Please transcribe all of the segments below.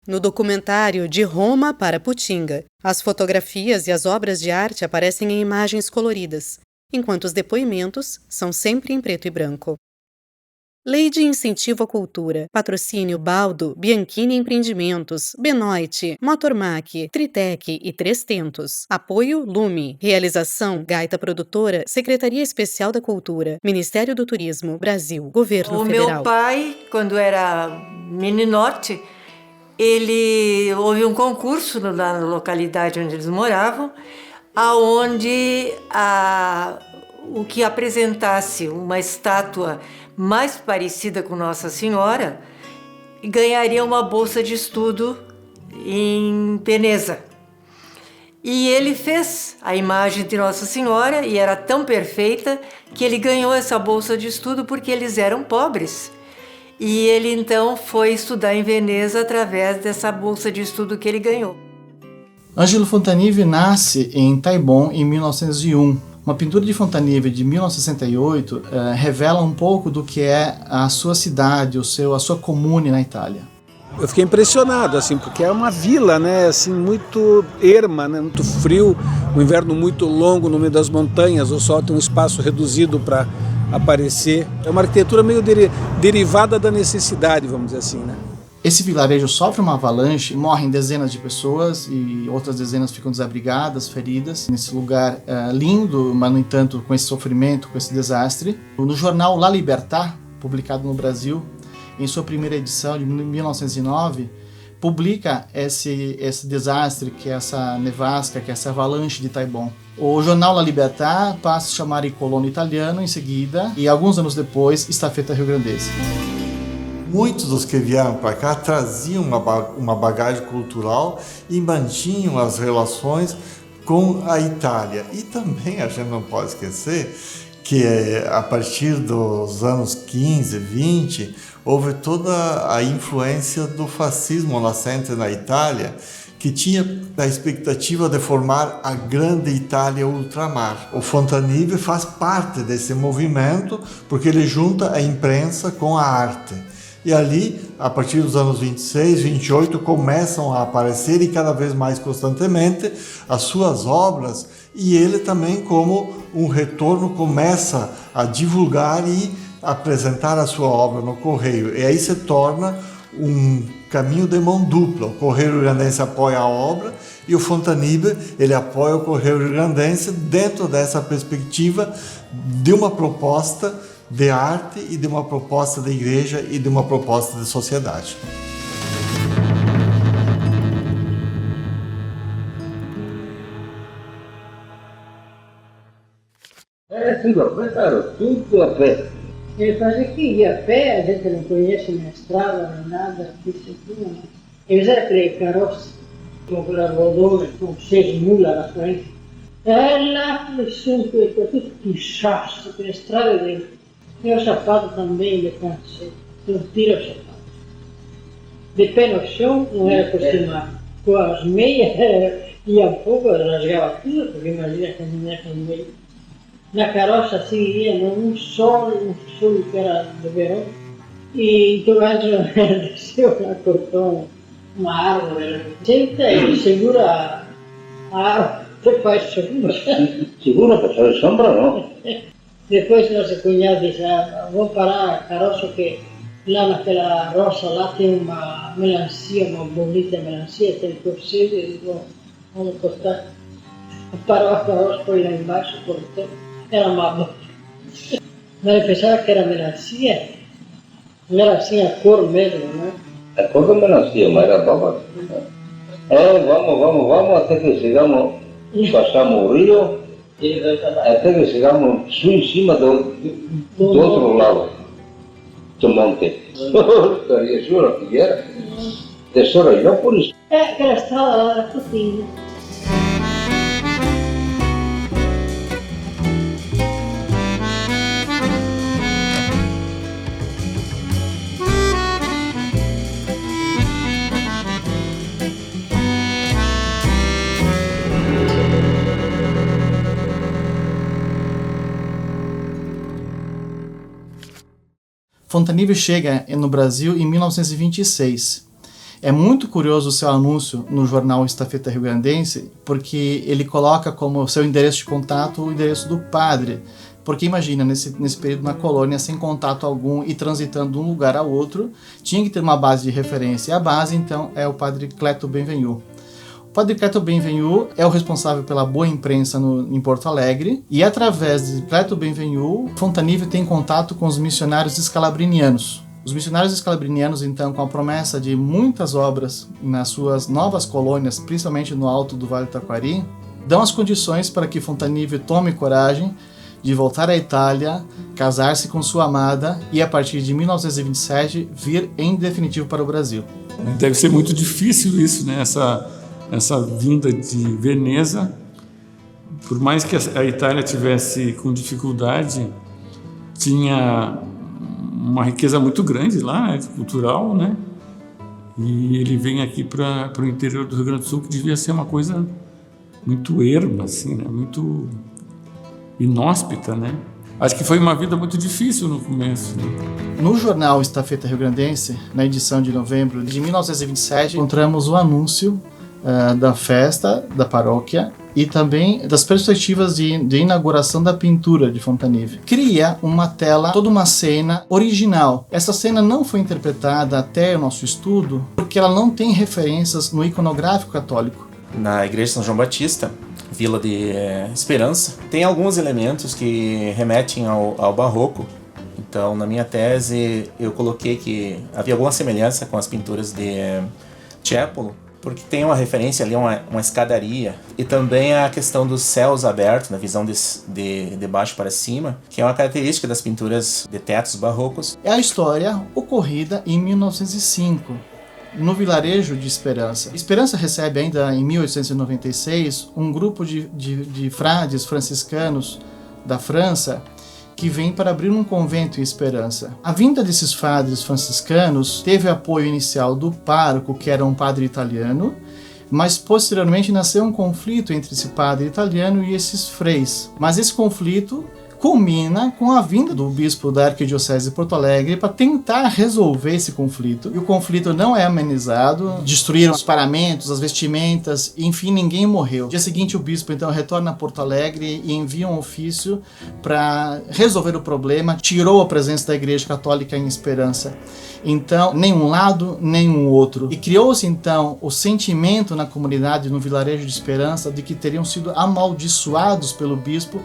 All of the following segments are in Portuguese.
No documentário De Roma para Putinga, as fotografias e as obras de arte aparecem em imagens coloridas, enquanto os depoimentos são sempre em preto e branco. Lei de Incentivo à Cultura. Patrocínio Baldo, Bianchini Empreendimentos, Benoit, Motormac, Tritec e Três Tentos. Apoio Lume. Realização Gaita Produtora, Secretaria Especial da Cultura, Ministério do Turismo, Brasil, Governo Federal. O meu pai, quando era meninote, houve um concurso na localidade onde eles moravam, aonde o que apresentasse uma estátua mais parecida com Nossa Senhora ganharia uma bolsa de estudo em Veneza. E ele fez a imagem de Nossa Senhora e era tão perfeita que ele ganhou essa bolsa de estudo porque eles eram pobres. E ele então foi estudar em Veneza através dessa bolsa de estudo que ele ganhou. Ângelo Fontanive nasce em Taibon em 1901. Uma pintura de Fontanive de 1968 revela um pouco do que é a sua cidade, a sua comune na Itália. Eu fiquei impressionado, assim, porque é uma vila, né, assim, muito erma, né, muito frio, um inverno muito longo no meio das montanhas, o sol tem um espaço reduzido para aparecer. É uma arquitetura meio derivada da necessidade, vamos dizer assim, né? Esse vilarejo sofre uma avalanche, morrem dezenas de pessoas e outras dezenas ficam desabrigadas, feridas. Nesse lugar lindo, mas no entanto com esse sofrimento, com esse desastre. No jornal La Libertà, publicado no Brasil, em sua primeira edição de 1909, publica esse desastre, que é essa nevasca, que é essa avalanche de Taibon. O jornal La Libertà passa a se chamar Il Colono Italiano em seguida, e alguns anos depois, Estafeta Rio-Grandense. Muitos dos que vieram para cá traziam uma bagagem cultural e mantinham as relações com a Itália. E também a gente não pode esquecer que a partir dos anos 15, 20, houve toda a influência do fascismo nascente na Itália, que tinha a expectativa de formar a grande Itália ultramar. O Fontanive faz parte desse movimento porque ele junta a imprensa com a arte. E ali, a partir dos anos 26, 28, começam a aparecer e cada vez mais constantemente as suas obras, e ele também, como um retorno, começa a divulgar e apresentar a sua obra no Correio. E aí se torna um caminho de mão dupla. O Correio Rio-Grandense apoia a obra e o Fontanive, ele apoia o Correio Rio-Grandense dentro dessa perspectiva de uma proposta de arte e de uma proposta de igreja e de uma proposta de sociedade. Tudo a pé, cara, tudo a pé. Ele fazia que ia a pé, a gente não conhece na estrada, nem nada, isso tudo, né? Eles eram aquele carroça, com aquela rodona, com 6 mulas na frente. Lá no centro, está tudo pichaço, aquela estrada dele. E o sapato também ele cansei, não tira o sapato. De pé no chão, não era acostumado. Com as meias, ia pouco, rasgava tudo, porque imagina caminhar com meia. Na carroça assim ia, num sol que era de verão. E então antes desceu lá, cortou uma árvore. Senta e segura a árvore, você faz sombra. Segura para fazer sombra, não? Depois nossa cunhada disse, vou parar a carroça que lá naquela roça lá tem uma melancia, uma bonita melancia, tem torcido, e vamos cortar. Parou a carroça, foi lá embaixo, cortou, era uma boa. Mas eu pensava que era melancia, não era assim a cor mesmo, né? A cor da melancia, mas era boa. Vamos, até que chegamos, passamos o rio, até que chegamos em cima do outro lado do monte. Estaria jura que era? Tesoura, não por isso. Aquela estrada lá era fofinha. Fontanive chega no Brasil em 1926. É muito curioso o seu anúncio no jornal Estafeta Riograndense, porque ele coloca como seu endereço de contato o endereço do padre. Porque imagina, nesse período na colônia, sem contato algum e transitando de um lugar a outro, tinha que ter uma base de referência. E a base, então, é o padre Cleto Benvenu. O padre Cleto Benvenu é o responsável pela boa imprensa em Porto Alegre, e através de Cleto Benvenu, Fontanive tem contato com os missionários escalabrinianos. Os missionários escalabrinianos, então, com a promessa de muitas obras nas suas novas colônias, principalmente no alto do Vale do Taquari, dão as condições para que Fontanive tome coragem de voltar à Itália, casar-se com sua amada e, a partir de 1927, vir em definitivo para o Brasil. Deve ser muito difícil isso, né? Essa vinda de Veneza. Por mais que a Itália tivesse com dificuldade, tinha uma riqueza muito grande lá, né, cultural, né? E ele vem aqui para o interior do Rio Grande do Sul, que devia ser uma coisa muito erma, assim, né? Muito inóspita, né? Acho que foi uma vida muito difícil no começo. Né? No jornal Estafeta Riograndense, na edição de novembro de 1927, encontramos o anúncio da festa da paróquia e também das perspectivas de inauguração da pintura de Fontanive. Cria uma tela, toda uma cena original. Essa cena não foi interpretada até o nosso estudo porque ela não tem referências no iconográfico católico. Na Igreja de São João Batista, Vila de Esperança, tem alguns elementos que remetem ao barroco. Então, na minha tese, eu coloquei que havia alguma semelhança com as pinturas de Tiepolo, porque tem uma referência ali, uma escadaria, e também a questão dos céus abertos, na visão de baixo para cima, que é uma característica das pinturas de tetos barrocos. É a história ocorrida em 1905. No vilarejo de Esperança. Esperança recebe ainda em 1896 um grupo de frades franciscanos da França que vem para abrir um convento em Esperança. A vinda desses frades franciscanos teve apoio inicial do pároco, que era um padre italiano, mas posteriormente nasceu um conflito entre esse padre italiano e esses freis. Mas esse conflito culmina com a vinda do bispo da Arquidiocese de Porto Alegre para tentar resolver esse conflito. E o conflito não é amenizado, destruíram os paramentos, as vestimentas, enfim, ninguém morreu. No dia seguinte, o bispo então retorna a Porto Alegre e envia um ofício para resolver o problema, tirou a presença da Igreja Católica em Esperança. Então, nem um lado, nem um outro. E criou-se então o sentimento na comunidade, no vilarejo de Esperança, de que teriam sido amaldiçoados pelo bispo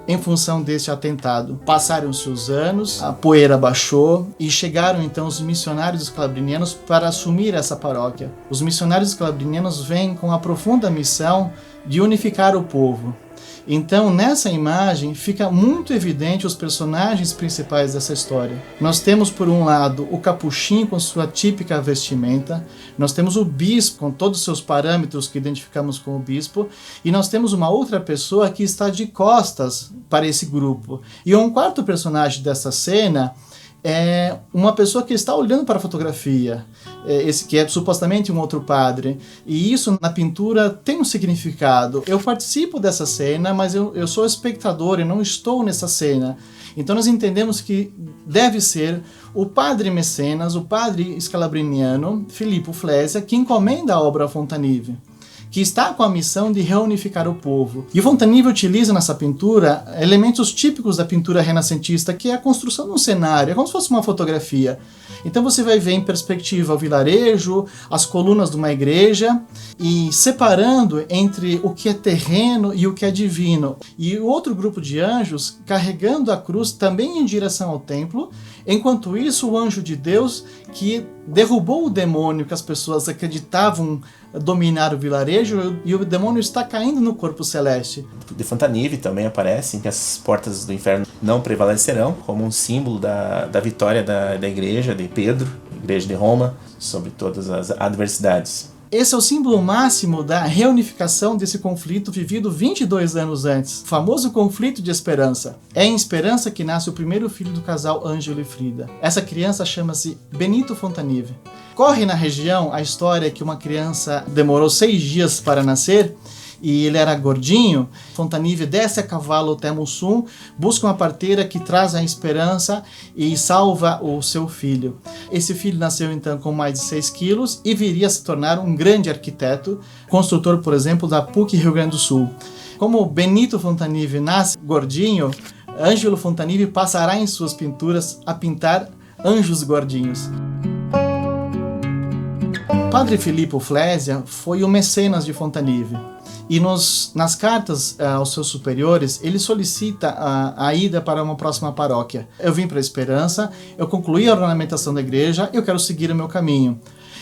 em função deste atentado. Passaram-se os anos, a poeira baixou e chegaram então os missionários escalabrinianos para assumir essa paróquia. Os missionários escalabrinianos vêm com a profunda missão de unificar o povo. Então, nessa imagem, fica muito evidente os personagens principais dessa história. Nós temos, por um lado, o capuchinho com sua típica vestimenta, nós temos o bispo com todos os seus parâmetros que identificamos com o bispo, e nós temos uma outra pessoa que está de costas para esse grupo. E um quarto personagem dessa cena é uma pessoa que está olhando para a fotografia, esse que é supostamente um outro padre, e isso na pintura tem um significado. Eu participo dessa cena, mas eu sou espectador e não estou nessa cena. Então nós entendemos que deve ser o padre mecenas, o padre escalabriniano, Filippo Flesia, que encomenda a obra a Fontanive, que está com a missão de reunificar o povo. E Fontanive utiliza nessa pintura elementos típicos da pintura renascentista, que é a construção de um cenário, é como se fosse uma fotografia. Então você vai ver em perspectiva o vilarejo, as colunas de uma igreja, e separando entre o que é terreno e o que é divino. E o outro grupo de anjos carregando a cruz também em direção ao templo. Enquanto isso, o anjo de Deus, que derrubou o demônio que as pessoas acreditavam dominar o vilarejo, e o demônio está caindo no corpo celeste. De Fontanive também aparece que as portas do inferno não prevalecerão, como um símbolo da vitória da igreja de Pedro, igreja de Roma, sobre todas as adversidades. Esse é o símbolo máximo da reunificação desse conflito vivido 22 anos antes, o famoso conflito de Esperança. É em Esperança que nasce o primeiro filho do casal Ângelo e Frida. Essa criança chama-se Benito Fontanive. Corre na região a história que uma criança demorou 6 dias para nascer, e ele era gordinho, Fontanive desce a cavalo até Mussum, busca uma parteira que traz a esperança e salva o seu filho. Esse filho nasceu então com mais de 6 quilos e viria a se tornar um grande arquiteto, construtor, por exemplo, da PUC Rio Grande do Sul. Como Benito Fontanive nasce gordinho, Ângelo Fontanive passará em suas pinturas a pintar anjos gordinhos. Padre Filippo Flesia foi o mecenas de Fontanive e nas cartas aos seus superiores ele solicita a ida para uma próxima paróquia. Eu vim para a Esperança, eu concluí a ornamentação da igreja, eu quero seguir o meu caminho.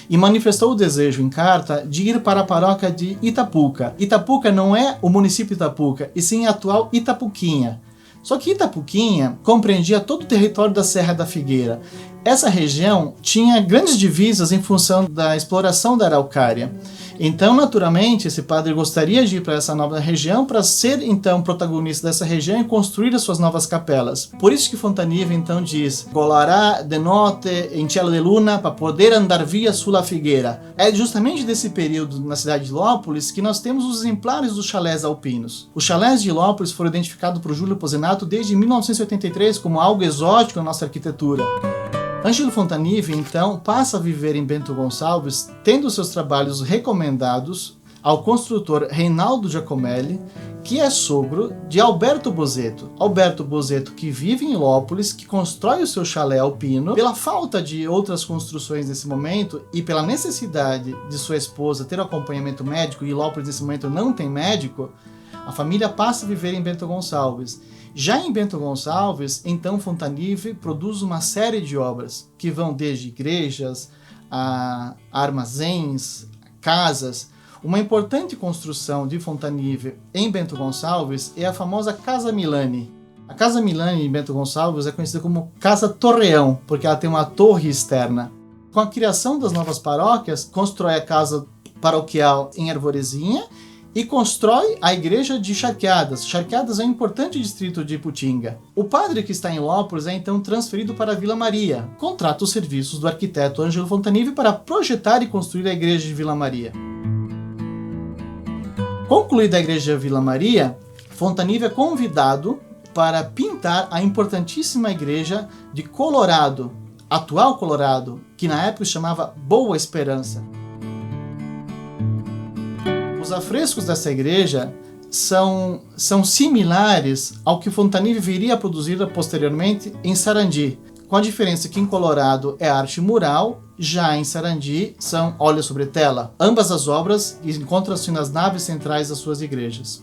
E manifestou o desejo em carta de ir para a paróquia de Itapuca. Itapuca não é o município de Itapuca, e sim a atual Itapuquinha. Só que Itapuquinha compreendia todo o território da Serra da Figueira. Essa região tinha grandes divisas em função da exploração da araucária. Então, naturalmente, esse padre gostaria de ir para essa nova região para ser, então, protagonista dessa região e construir as suas novas capelas. Por isso que Fontanive, então, diz «Volará de noite em cielo de luna para poder andar via sulla figueira». É justamente desse período, na cidade de Ilópolis, que nós temos os exemplares dos chalés alpinos. Os chalés de Ilópolis foram identificados por Júlio Pozenato desde 1983 como algo exótico na nossa arquitetura. Ângelo Fontanive, então, passa a viver em Bento Gonçalves, tendo seus trabalhos recomendados ao construtor Reinaldo Giacomelli, que é sogro de Alberto Bozeto. Alberto Bozeto, que vive em Ilópolis, que constrói o seu chalé alpino. Pela falta de outras construções nesse momento e pela necessidade de sua esposa ter acompanhamento médico, e Ilópolis nesse momento não tem médico, a família passa a viver em Bento Gonçalves. Já em Bento Gonçalves, então Fontanive produz uma série de obras que vão desde igrejas a armazéns, casas. Uma importante construção de Fontanive em Bento Gonçalves é a famosa Casa Milani. A Casa Milani em Bento Gonçalves é conhecida como Casa Torreão, porque ela tem uma torre externa. Com a criação das novas paróquias, constrói a casa paroquial em Arvorezinha e constrói a igreja de Charqueadas. Charqueadas é um importante distrito de Iputinga. O padre que está em Ilópolis é então transferido para a Vila Maria. Contrata os serviços do arquiteto Ângelo Fontanive para projetar e construir a igreja de Vila Maria. Concluída a igreja de Vila Maria, Fontanive é convidado para pintar a importantíssima igreja de Colorado, atual Colorado, que na época se chamava Boa Esperança. Os afrescos dessa igreja são similares ao que Fontanive viria a produzir posteriormente em Sarandi, com a diferença que em Colorado é arte mural, já em Sarandi são óleo sobre tela. Ambas as obras encontram-se nas naves centrais das suas igrejas.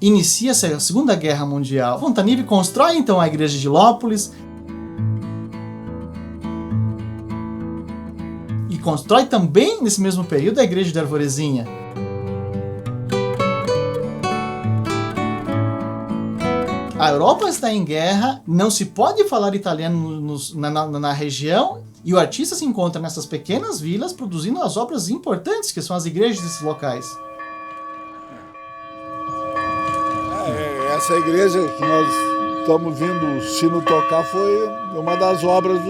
Inicia-se a Segunda Guerra Mundial. Fontanive constrói então a igreja de Ilópolis e constrói também nesse mesmo período a igreja de Arvorezinha. A Europa está em guerra, não se pode falar italiano na região, e o artista se encontra nessas pequenas vilas produzindo as obras importantes, que são as igrejas desses locais. Essa igreja que nós estamos vendo o sino tocar foi uma das obras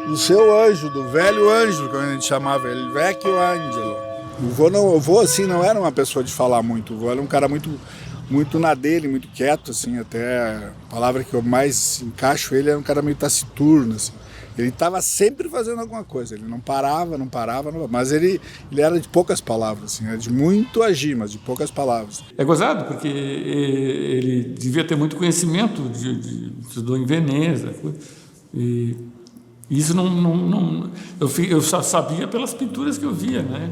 do seu Ângelo, do velho Ângelo, como a gente chamava ele, Vecchio Angelo. O vô assim, não era uma pessoa de falar muito, o vô era um cara muito na dele, muito quieto, assim, até a palavra que eu mais encaixo ele é um cara meio taciturno, assim. Ele estava sempre fazendo alguma coisa, ele não parava, mas ele era de poucas palavras, assim, era de muito agir, mas de poucas palavras. É gozado, porque ele devia ter muito conhecimento, estudou em Veneza, e isso eu só sabia pelas pinturas que eu via, né?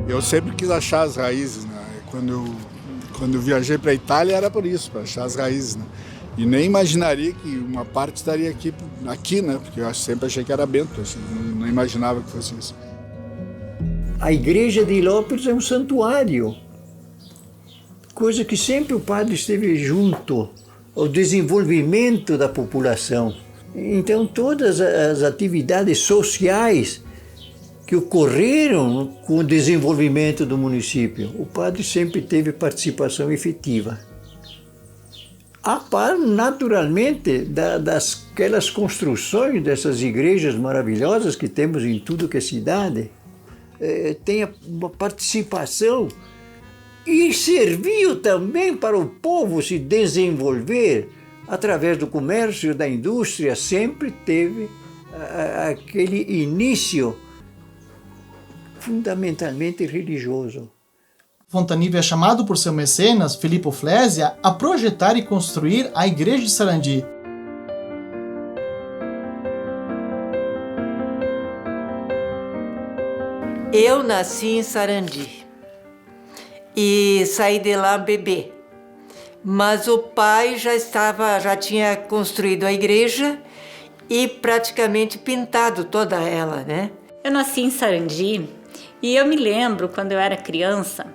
Eu sempre quis achar as raízes, né? Quando eu viajei para a Itália era por isso, para achar as raízes, né? E nem imaginaria que uma parte estaria aqui, né? Porque eu sempre achei que era Bento, assim, não imaginava que fosse isso. A igreja de Ilópolis é um santuário, coisa que sempre o padre esteve junto ao desenvolvimento da população. Então todas as atividades sociais que ocorreram com o desenvolvimento do município, o padre sempre teve participação efetiva. A par, naturalmente, daquelas construções dessas igrejas maravilhosas que temos em tudo que é cidade. tenha uma participação e serviu também para o povo se desenvolver através do comércio, da indústria, sempre teve aquele início fundamentalmente religioso. Fontanive é chamado por seu mecenas, Filippo Flesia, a projetar e construir a igreja de Sarandi. Eu nasci em Sarandi e saí de lá bebê. Mas o pai já tinha construído a igreja e praticamente pintado toda ela, né? Eu nasci em Sarandi e eu me lembro, quando eu era criança,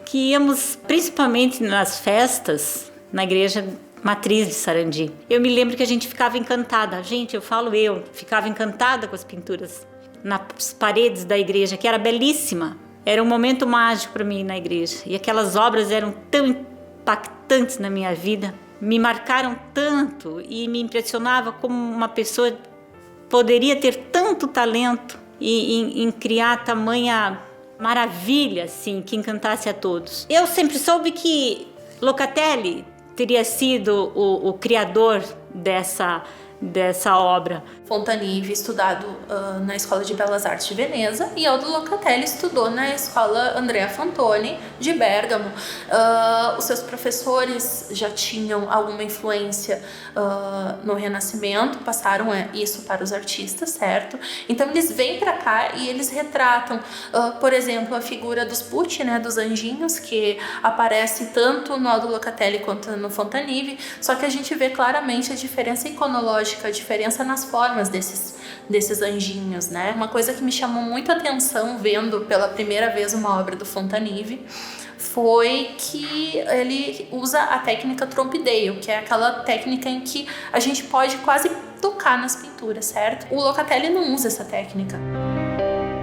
que íamos principalmente nas festas na igreja matriz de Sarandi. Eu me lembro que a gente ficava encantada. Gente, ficava encantada com as pinturas nas paredes da igreja, que era belíssima. Era um momento mágico para mim ir na igreja. E aquelas obras eram tão impactantes na minha vida, me marcaram tanto e me impressionava como uma pessoa poderia ter tanto talento em criar tamanha maravilha, assim, que encantasse a todos. Eu sempre soube que Locatelli teria sido o criador dessa obra. Fontanive estudado na Escola de Belas Artes de Veneza e Aldo Locatelli estudou na Escola Andrea Fantoni de Bérgamo. Os seus professores já tinham alguma influência no Renascimento, passaram isso para os artistas, certo? Então eles vêm para cá e eles retratam, por exemplo, a figura dos Pucci, né, dos anjinhos, que aparece tanto no Aldo Locatelli quanto no Fontanive, só que a gente vê claramente a diferença iconológica, a diferença nas formas desses anjinhos, né? Uma coisa que me chamou muito a atenção vendo pela primeira vez uma obra do Fontanive foi que ele usa a técnica trompe-l'œil, que é aquela técnica em que a gente pode quase tocar nas pinturas, certo? O Locatelli não usa essa técnica.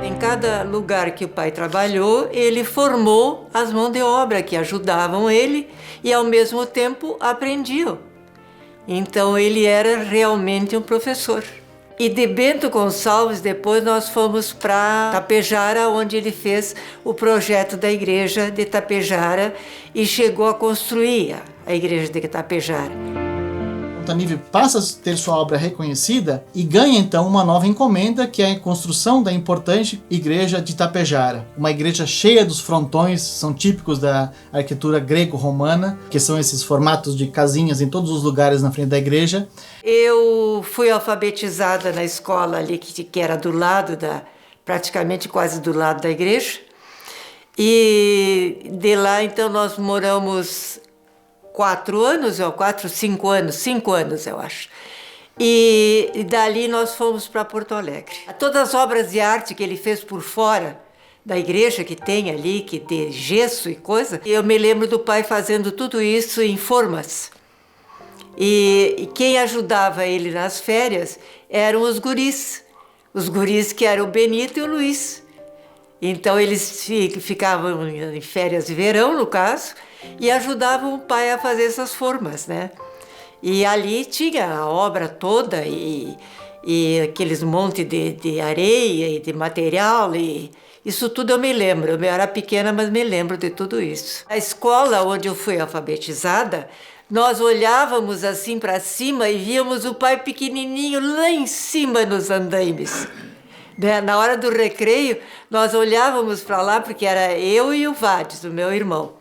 Em cada lugar que o pai trabalhou, ele formou as mãos de obra que ajudavam ele e ao mesmo tempo aprendiam. Então ele era realmente um professor. E de Bento Gonçalves, depois nós fomos para Tapejara, onde ele fez o projeto da igreja de Tapejara e chegou a construir a igreja de Tapejara. Fontanive passa a ter sua obra reconhecida e ganha então uma nova encomenda, que é a construção da importante igreja de Tapejara. Uma igreja cheia dos frontões, são típicos da arquitetura grego-romana, que são esses formatos de casinhas em todos os lugares na frente da igreja. Eu fui alfabetizada na escola ali, que era do lado praticamente quase do lado da igreja. E de lá então nós moramos 5 anos, eu acho. E dali nós fomos para Porto Alegre. Todas as obras de arte que ele fez por fora da igreja que tem ali, que tem gesso e coisa, eu me lembro do pai fazendo tudo isso em formas. E quem ajudava ele nas férias eram os guris que eram o Benito e o Luiz. Então eles ficavam em férias de verão, no caso, e ajudavam o pai a fazer essas formas, né? E ali tinha a obra toda e aqueles montes de areia e de material, e isso tudo eu me lembro. Eu era pequena, mas me lembro de tudo isso. A escola onde eu fui alfabetizada, nós olhávamos assim para cima e víamos o pai pequenininho lá em cima nos andaimes. Na hora do recreio, nós olhávamos para lá, porque era eu e o Vades, o meu irmão.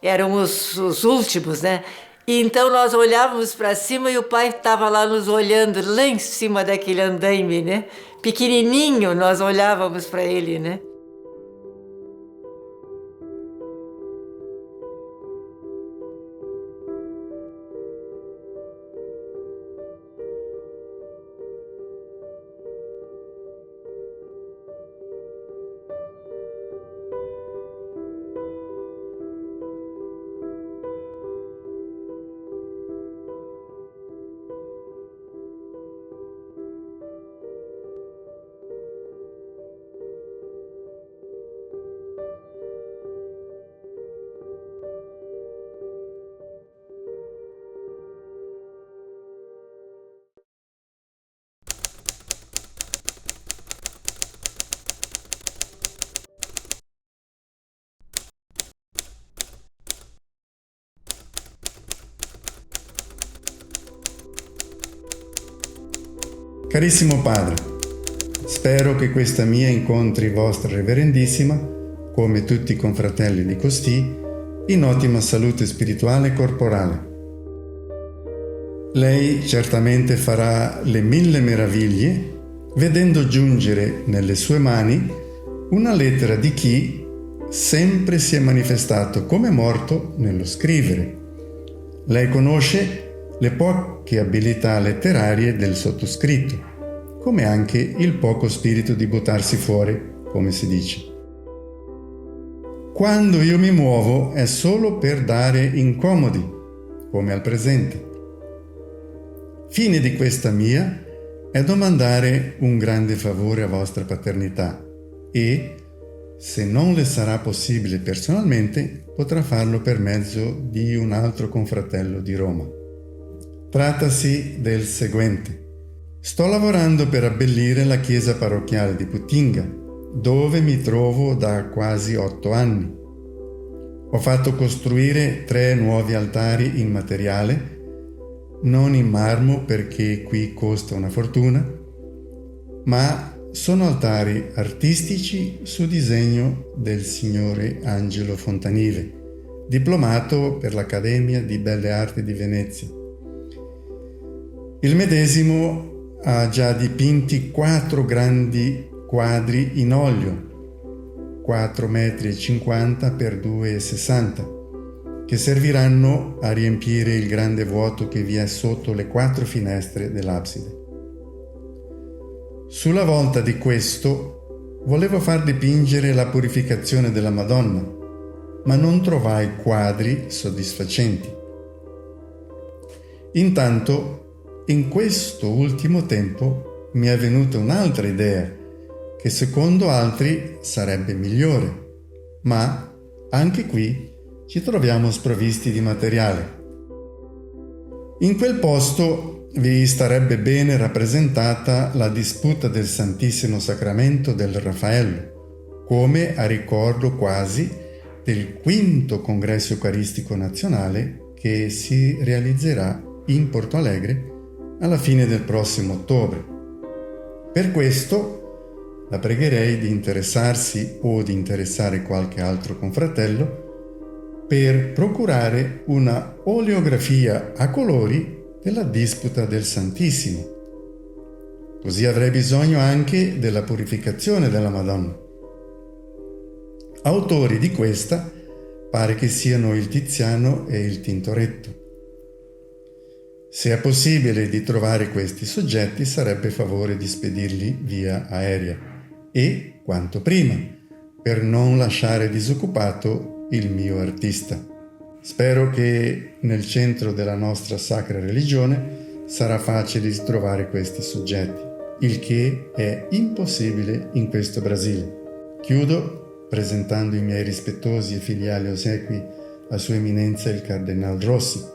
Eram os últimos, né? E então nós olhávamos para cima e o pai estava lá nos olhando, lá em cima daquele andaime, né? Pequenininho, nós olhávamos para ele, né? Carissimo Padre, spero che questa mia incontri Vostra Reverendissima, come tutti i confratelli di costì, in ottima salute spirituale e corporale. Lei certamente farà le 1000 meraviglie vedendo giungere nelle sue mani una lettera di chi sempre si è manifestato come morto nello scrivere. Lei conosce le poche abilità letterarie del sottoscritto, come anche il poco spirito di buttarsi fuori, come si dice. Quando io mi muovo è solo per dare incomodi, come al presente. Fine di questa mia è domandare un grande favore a vostra paternità e, se non le sarà possibile personalmente, potrà farlo per mezzo di un altro confratello di Roma. Trattasi del seguente. Sto lavorando per abbellire la chiesa parrocchiale di Putinga, dove mi trovo da quasi 8 anni. Ho fatto costruire 3 nuovi altari in materiale, non in marmo perché qui costa una fortuna, ma sono altari artistici su disegno del signore Angelo Fontanive, diplomato per l'Accademia di Belle Arti di Venezia. Il medesimo ha già dipinti 4 grandi quadri in olio, 4,50 metri per 2,60 m, che serviranno a riempire il grande vuoto che vi è sotto le 4 finestre dell'abside. Sulla volta di questo volevo far dipingere la purificazione della Madonna, ma non trovai quadri soddisfacenti. Intanto, in questo ultimo tempo mi è venuta un'altra idea, che secondo altri sarebbe migliore, ma anche qui ci troviamo sprovvisti di materiale. In quel posto vi starebbe bene rappresentata la disputa del Santissimo Sacramento del Raffaello, come a ricordo quasi del 5° Congresso Eucaristico Nazionale che si realizzerà in Porto Alegre alla fine del prossimo ottobre. Per questo la pregherei di interessarsi o di interessare qualche altro confratello per procurare una oleografia a colori della disputa del Santissimo. Così avrei bisogno anche della purificazione della Madonna. Autori di questa pare che siano il Tiziano e il Tintoretto. Se è possibile di trovare questi soggetti, sarebbe favore di spedirli via aerea e quanto prima, per non lasciare disoccupato il mio artista. Spero che nel centro della nostra sacra religione sarà facile di trovare questi soggetti, il che è impossibile in questo Brasile. Chiudo presentando i miei rispettosi e filiali ossequi a Sua Eminenza il Cardinal Rossi.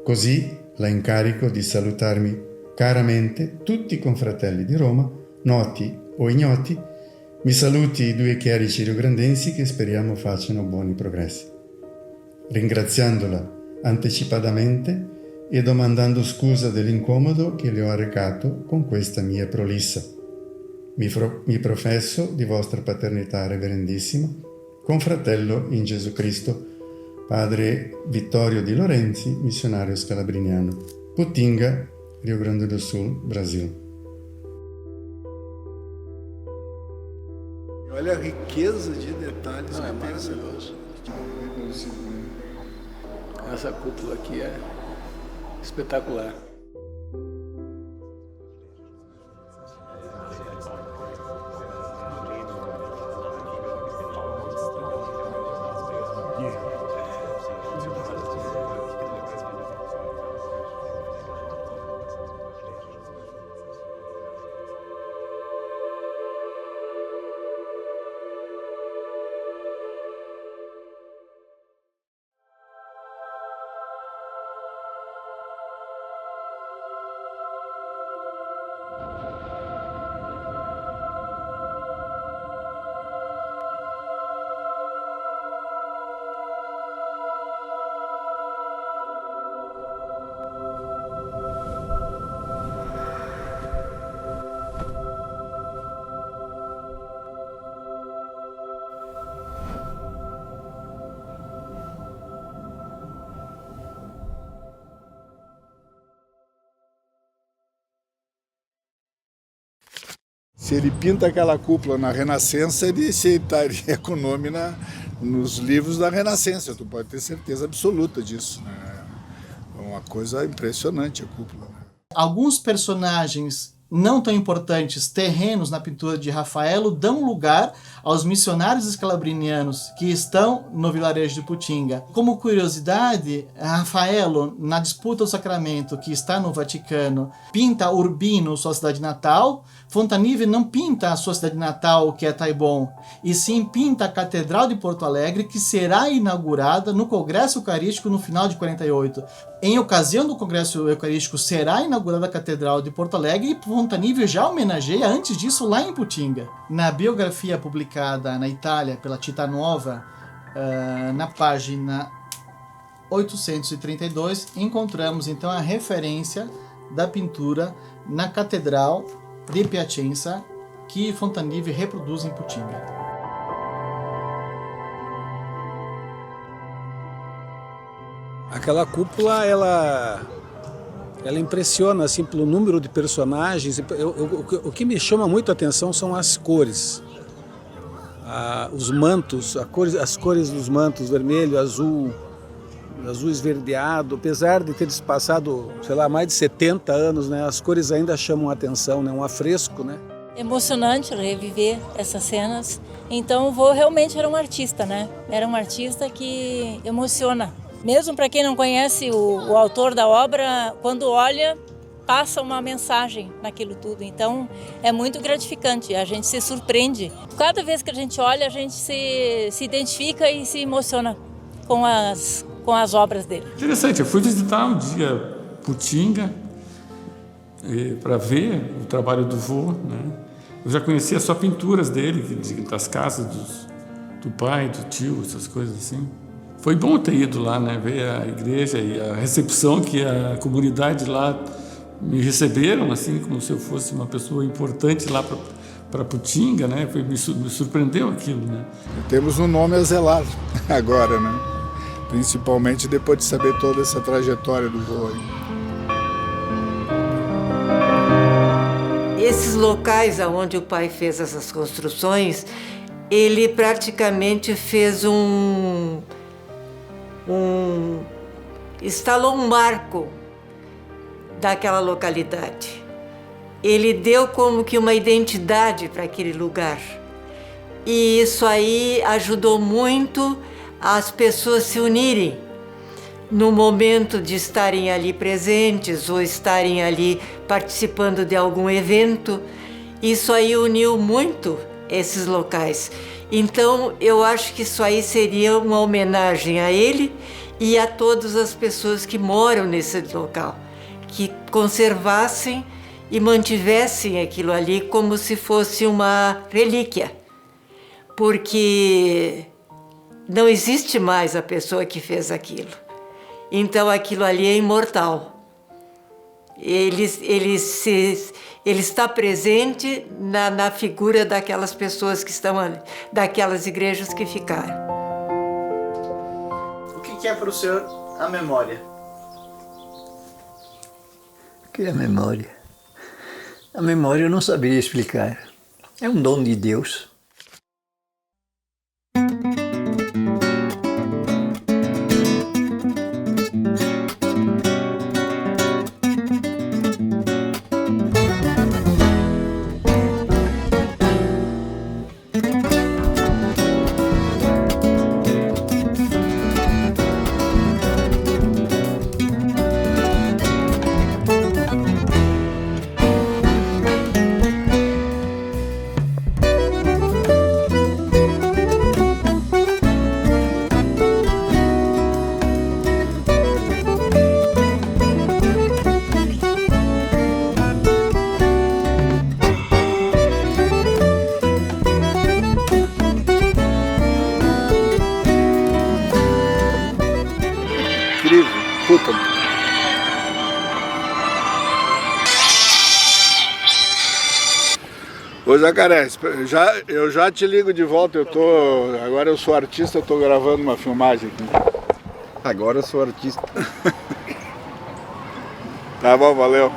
Così la incarico di salutarmi caramente tutti i confratelli di Roma, noti o ignoti. Mi saluti i 2 chierici riograndensi che speriamo facciano buoni progressi. Ringraziandola anticipatamente e domandando scusa dell'incomodo che le ho arrecato con questa mia prolissa. Mi professo di vostra paternità reverendissima, confratello in Gesù Cristo, padre Vittorio Di Lorenzi, missionario scalabriniano, Putinga, Rio Grande do Sul, Brasil. Olha a riqueza de detalhes. Não, é maravilhoso. Essa cúpula aqui é espetacular. Se ele pinta aquela cúpula na Renascença, ele estaria com o nome nos livros da Renascença. Tu pode ter certeza absoluta disso, né? É uma coisa impressionante a cúpula. Alguns personagens não tão importantes, terrenos na pintura de Rafaelo, dão lugar aos missionários escalabrinianos que estão no vilarejo de Putinga. Como curiosidade, Rafaelo, na disputa do sacramento que está no Vaticano, pinta Urbino, sua cidade natal. Fontanive não pinta a sua cidade natal, que é Taibon, e sim pinta a Catedral de Porto Alegre, que será inaugurada no Congresso Eucarístico no final de 48. Em ocasião do Congresso Eucarístico, será inaugurada a Catedral de Porto Alegre e Fontanive já homenageia antes disso lá em Putinga. Na biografia publicada na Itália pela Città Nuova, na página 832, encontramos então a referência da pintura na Catedral de Piacenza, que Fontanive reproduz em Putinga. Aquela cúpula, ela impressiona assim pelo número de personagens. O que me chama muito a atenção são as cores, os mantos, as cores dos mantos, vermelho, azul esverdeado. Apesar de ter se passado, sei lá, mais de 70 anos, né, as cores ainda chamam a atenção, né, um afresco, né? Emocionante reviver essas cenas. Então o vô realmente era um artista, né? Era um artista que emociona. Mesmo para quem não conhece o autor da obra, quando olha, passa uma mensagem naquilo tudo. Então é muito gratificante, a gente se surpreende. Cada vez que a gente olha, a gente se identifica e se emociona com as obras dele. Interessante, eu fui visitar um dia Putinga para ver o trabalho do vô, né? Eu já conhecia só pinturas dele, das casas do pai, do tio, essas coisas assim. Foi bom ter ido lá, né? Ver a igreja e a recepção que a comunidade lá me receberam, assim, como se eu fosse uma pessoa importante lá para Putinga, né? Me surpreendeu aquilo, né? Temos um nome a zelar agora, né? Principalmente depois de saber toda essa trajetória do vô aí. Esses locais onde o pai fez essas construções, ele praticamente fez instalou um marco daquela localidade. Ele deu como que uma identidade para aquele lugar. E isso aí ajudou muito as pessoas se unirem no momento de estarem ali presentes ou estarem ali participando de algum evento. Isso aí uniu muito esses locais. Então, eu acho que isso aí seria uma homenagem a ele e a todas as pessoas que moram nesse local, que conservassem e mantivessem aquilo ali como se fosse uma relíquia, porque não existe mais a pessoa que fez aquilo. Então, aquilo ali é imortal. Ele está presente na figura daquelas pessoas que estão ali, daquelas igrejas que ficaram. O que é para o senhor a memória? O que é a memória? A memória eu não saberia explicar. É um dom de Deus. Puta. Ô Jacaré, eu já te ligo de volta, agora eu sou artista, eu tô gravando uma filmagem aqui. Agora eu sou artista. Tá bom, valeu.